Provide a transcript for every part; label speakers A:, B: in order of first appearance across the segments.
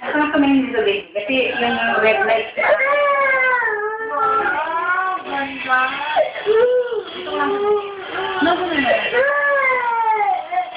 A: Ito lang tumingin dito, baby. Kasi yung red light pa.
B: Ganda.
A: Ito lang. No, no, no.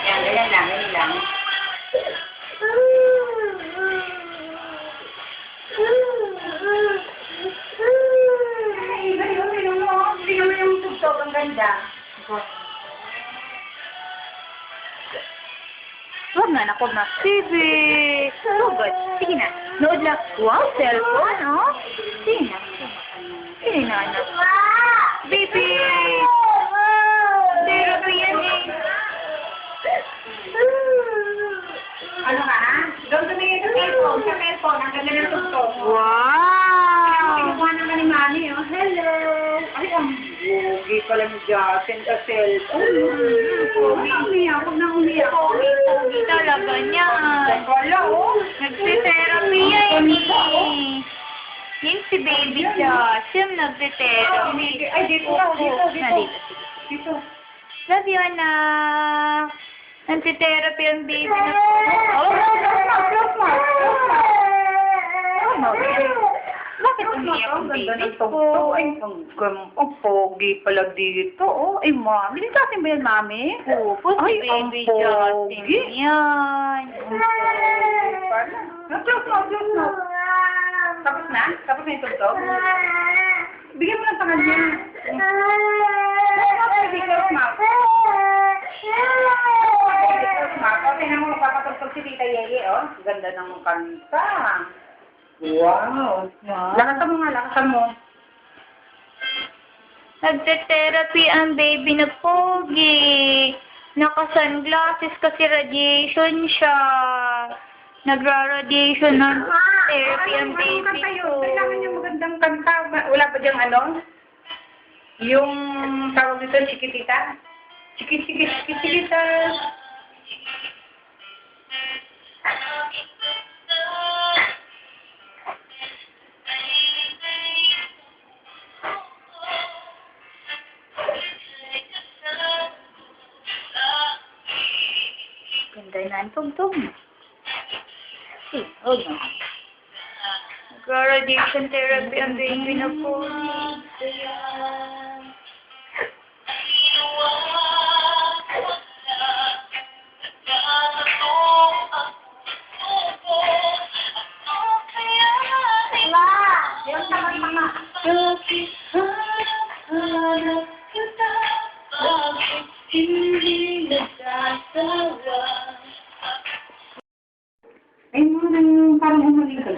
A: Yan, ganyan lang, ganyan lang. Tingnan mo yung tugtog, ang ganda.
B: Huwag na, nakuha na. Baby! So good. Sige na. Nood lang. Wow, cellphone, oh. Sige na. Sige na, anak. Baby! Therapy yan eh.
A: Ano ka, ha? Doon tumingin sa cellphone. Sa cellphone, ang ganda ng tugtog.
B: Wow!
A: Kinukuha naman ni Mami, oh. Hello! Ay, ang bugi pala ni Justin sa cellphone. Huwag na umiyak, huwag na umiyak.
B: Pogi talaga niyan.
A: Wala, oh.
B: Nagte-therapy yan eh. Yung si Baby Josh, yung nagte-therapy.
A: Ay, dito ka, dito, dito.
B: Nandito.
A: Dito.
B: Love you, anak. Nagte-therapy ang baby na.
A: Oh, close mo.
B: Oh, no. Bakit umiyak ang baby ko?
A: Ay, ang pogi pala dito. Oh, ay, Mami. Dito atin ba yan, Mami?
B: Opo, si
A: Ay, ang
B: Baby Justin
A: pogi.
B: yan.
A: Close mo. Tapos na? Tapos na yung tugtog? Bigyan mo ng tangan niya. Close mo. Tingnan mo, magpapatugtog si Tita Yeye, oh. Ganda ng kanta. Wow. Lakasan mo nga, lakasan mo.
B: Nagte-therapy ang baby na pogi. Naka-sunglasses kasi radiation siya. Nagra-radiation ng therapy ang baby ko.
A: Kailangan yung magandang kanta. Wala pa diyang ano? Yung tawag nito, Chiquitita? Chiquitita.
B: Ganda na ang tugtog. Hold on. Nagra-radiation therapy ang baby na pogi.
A: Ay, mo nang parang umuling ka.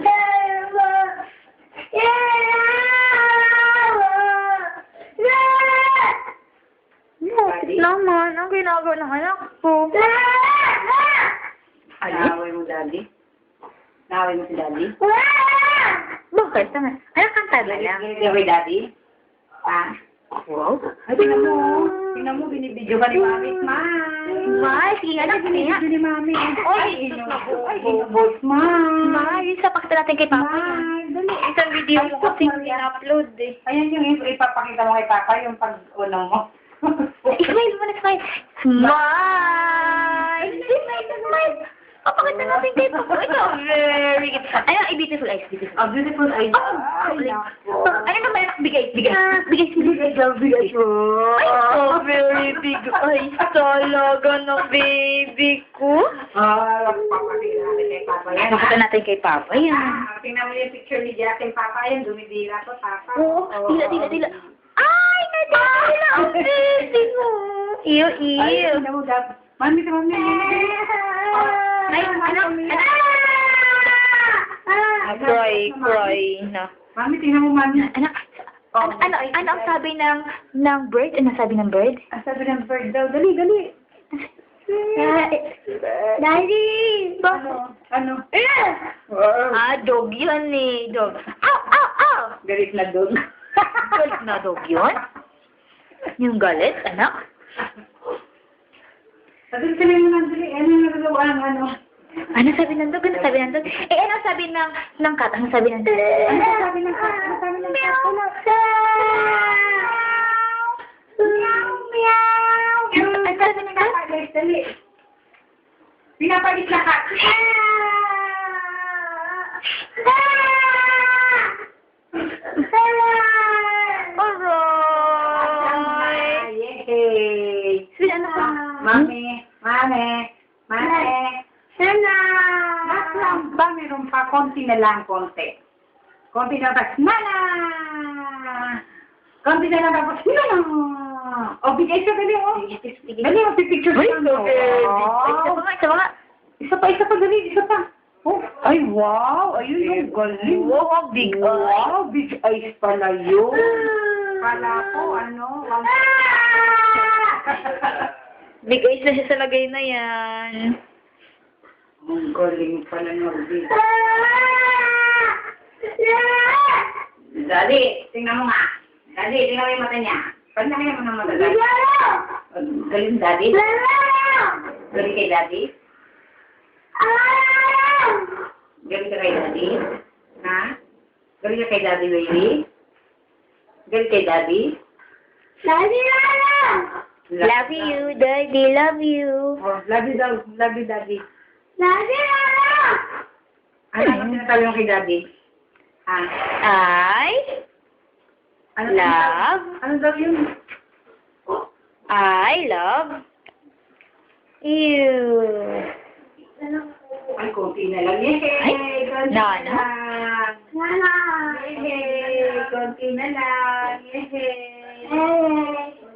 B: Naman, ang ginagawa ng anak ko.
A: Naaway mo, Daddy? Naaway mo si Daddy?
B: Bakit? Anak, kanta ba lang?
A: Naaway, Daddy? Ha?
B: Wow.
A: Ay, tingnan mo. Tingnan mo, binibidyo ka ni Mami. Smile.
B: May, sige anak,
A: Binibidyo
B: kaya.
A: ni Mami.
B: Ay,
A: inubos. Smile.
B: May, isa pakita natin kay Papa.
A: Smile. Dali.
B: Isang video mo kasi in-upload eh.
A: Ayan yung ipapakita mo kay Papa, yung pag-uno mo.
B: Smile mo na, smile. Smile! Smile! Papakita natin kay Papa. Ito, very good. Ayun, beautiful eyes, beautiful.
A: Oh, beautiful eyes.
B: Ano naman anak, bigay. Bigay mo. Ay, so very big eyes talaga ng baby ko.
A: Papakita natin kay Papa yan.
B: Pakita natin kay Papa yan.
A: Tingnan mo yung picture ni Justin, Papa yan. Dumidira to, Papa.
B: Oo, dila. Ay, nadila ang baby ko. Iyo.
A: Ay, tingnan mo, Dad. Mami.
B: Ay, anak. Cry na.
A: Mami, tingnan mo, Mami.
B: Anak, ano ang sabi ng bird? Ano sabi ng bird?
A: Ang sabi ng bird daw. Dali.
B: Daddy!
A: Ano?
B: Dog yun eh. Dog. Ow!
A: Galit na dog.
B: Galit na dog yun? Yung galit, anak?
A: Dali, dali. Ano yung nagagawa ng ano?
B: Ano sabi ng dog? Ano sabi ng dog? Ano sabi ng cat? Ano sabi ng dog?
A: Ano sabi ng cat?
B: Meow! Meow! Ano sabi ng cat?
A: Dali. Pinapalit na cat.
B: Alright.
A: Yay!
B: Sila na ka.
A: Mami.
B: Sana.
A: Last lang ba? Meron pa. Konti na lang, konti. Konti na tapos, Nana! Konti na lang tapos, Nana! O, bigay siya, dali, o. Dali, o, pipicture
B: Ay,
A: siya.
B: isa pa nga.
A: Isa pa, dali, isa pa. Oh, ay, wow! Ayun yung galing.
B: Wow, big eye.
A: Wow, big eyes pala yun. Kala ko, ano,
B: Big eyes na siya sa lagay na yan.
A: ang galing pala mag-big. Dali, tingnan mo nga. Dali, tingnan mo yung mata niya. Pagnahin mo ng mata, Daddy. Galing, Daddy. Galing kay Daddy. Galing ka kay Daddy. Ha? Galing ka kay Daddy, baby. Galing kay Daddy.
B: Love you, Daddy. Love you.
A: Oh, love you daw. Love you, Daddy. Ano ang sinasabi mo kay Daddy? Ha?
B: I
A: Ano
B: love.
A: Ano daw yun?
B: I love you.
A: Ay, konti na lang. Yehey! Konti na
B: Nana?
A: lang. Yehey! Konti na lang. Yehey!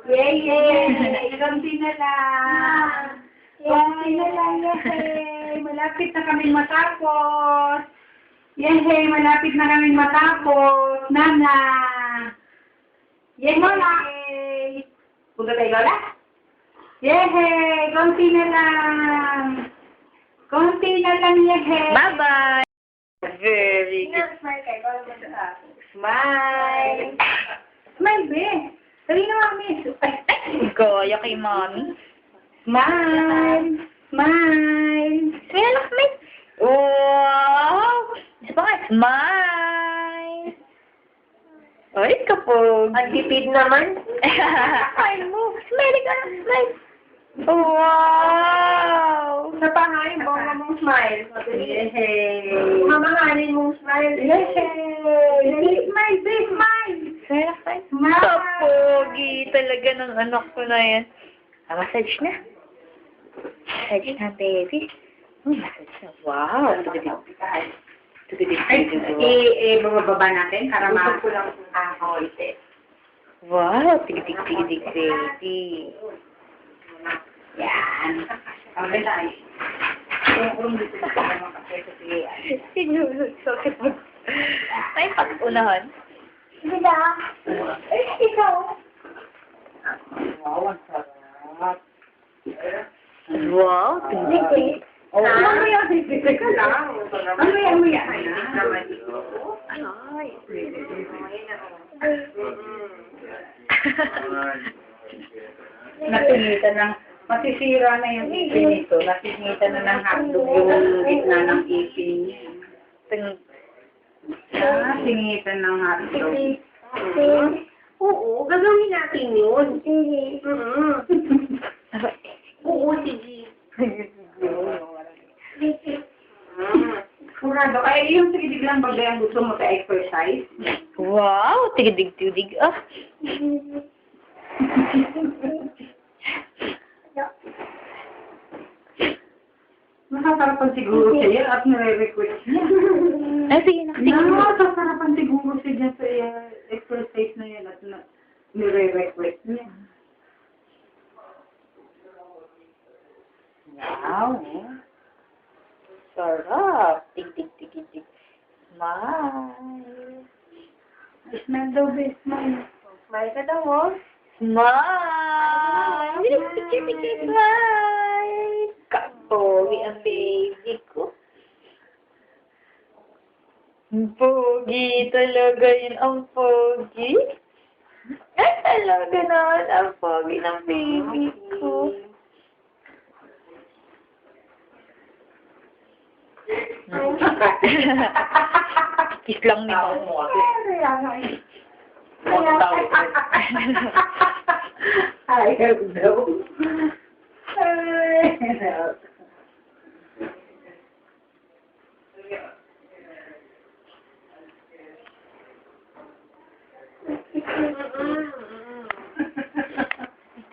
A: Yehey! Konti na lang. Konti na lang. Yehey! Malapit na kaming matapos. Yehey! Malapit na kaming matapos. Nana! Yehey! Punta tayo, Lola? Yehey! Konti na lang. Konti na lang, yehey!
B: Bye-bye. Very good.
A: Smile! Smile, be! Sabi na, mami.
B: Gaya kay mommy.
A: Smile! Smile!
B: Smile lang, smile. Wow! Isa pa nga, smile. Ay, kapog.
A: Ang tipid naman.
B: Ay mo. Smile ka lang, smile. Wow!
A: Sa pangalan, bongga mong smile. Yehey! Mamahalin mong smile. Yehey! Smile, be! Smile!
B: Smile lang, smile.
A: Smile!
B: Kapogi talaga ng anak ko na yan. Massage na. Massage na, baby. Massage na. Wow!
A: Bababa natin para makakawalite.
B: Wow! Tigidig, baby.
A: Yan. Okay tayo. Yung dito sa mga kape sa sige.
B: Sinusokit mo. May pag-unahan.
A: Ikaw. Wow, ang sarap.
B: Wow! Tigidig.
A: Oh, ano yan? Teka lang. Ano yan mo yan?
B: Ay.
A: Nasingitan ng, masisira na yung ipin nito. Nasingitan na ng hotdog yung gitna ng ipin niya. Nasingitan ng hotdog.
C: Oo, gagawin natin yun. Oo, sige.
A: Kurado. Ay, yung tigidig lang ba yung gusto mo sa exercise?
B: Wow! Tigidig. Ah.
A: Masasarapan siguro siya at nire-request niya.
B: Ay, sige na.
A: Masasarapan siguro siya dyan sa exercise na yan at nire-request niya. Wow.
B: Sarap. Tigidig. Smile.
A: Smile daw, be. Smile.
C: Smile ka daw, oh.
B: Smile! Picture, smile! Kapogi ang baby ko. Pogi talaga yun ang pogi. Ay, talaga naman ang pogi ng baby ko. Kiss lang ni Mama.
A: I don't know.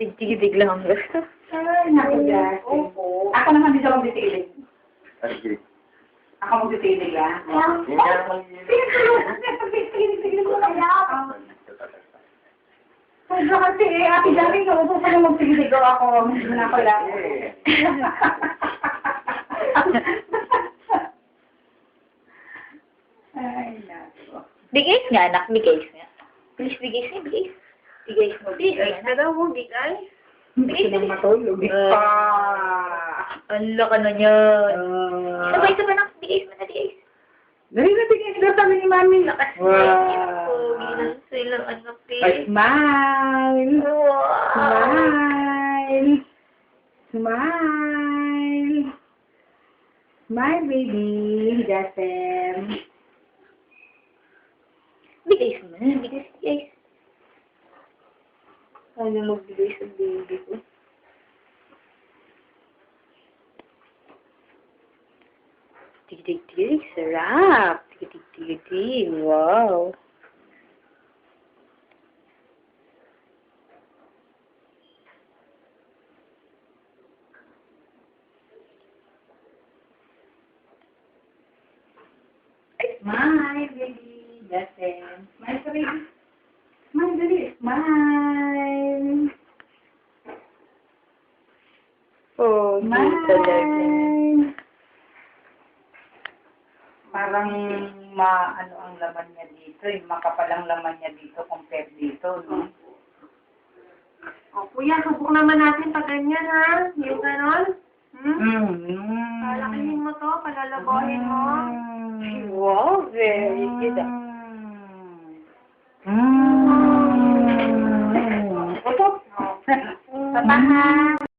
B: Tig-tig lang ang gusto.
A: Ay, naku, Justin.
C: Opo.
A: Ako naman dito magtitilig.
D: Sige.
A: Ako magtitilig, ah.
D: Hindi na mag-iinit.
A: Tigil mo kaya ako. Sobra kasi, Ate Jackie, naupo pa na magtitilig ako. Hindi na pala. Ay, naku.
B: Bigay nga, anak. Bigay nga. Please, bigay nga. Bigay. Bigay mo.
C: Bigay na daw mo, bigay.
A: Hindi ko na matulog. Pa.
B: Ang laka na niyan. Sabay-sabay na. Bigay mo na, bigay.
A: Dali na, tigil na kami ni Mami.
B: Wow. Sila, anak,
A: Ay, smile.
B: Wow.
A: Smile. Smile. Smile, baby. Justin.
B: Bigay mo na, bigay. Ano magbigay sa baby ko? Tig-tig-tig, sarap. Tig-tig-tig, wow.
A: Smile, baby. Justin. Smile ka, baby. Smile, dali. Smile.
B: Oh,
A: Smile. Parang ano ang laman niya dito. Yung makapal ang laman niya dito compared dito, no?
C: O, kuya, subok naman natin pag ganyan, ha? Yung ganon. Palakinin mo to, palalabahin mo.
B: wow, very good.
A: Ito. Tatangan.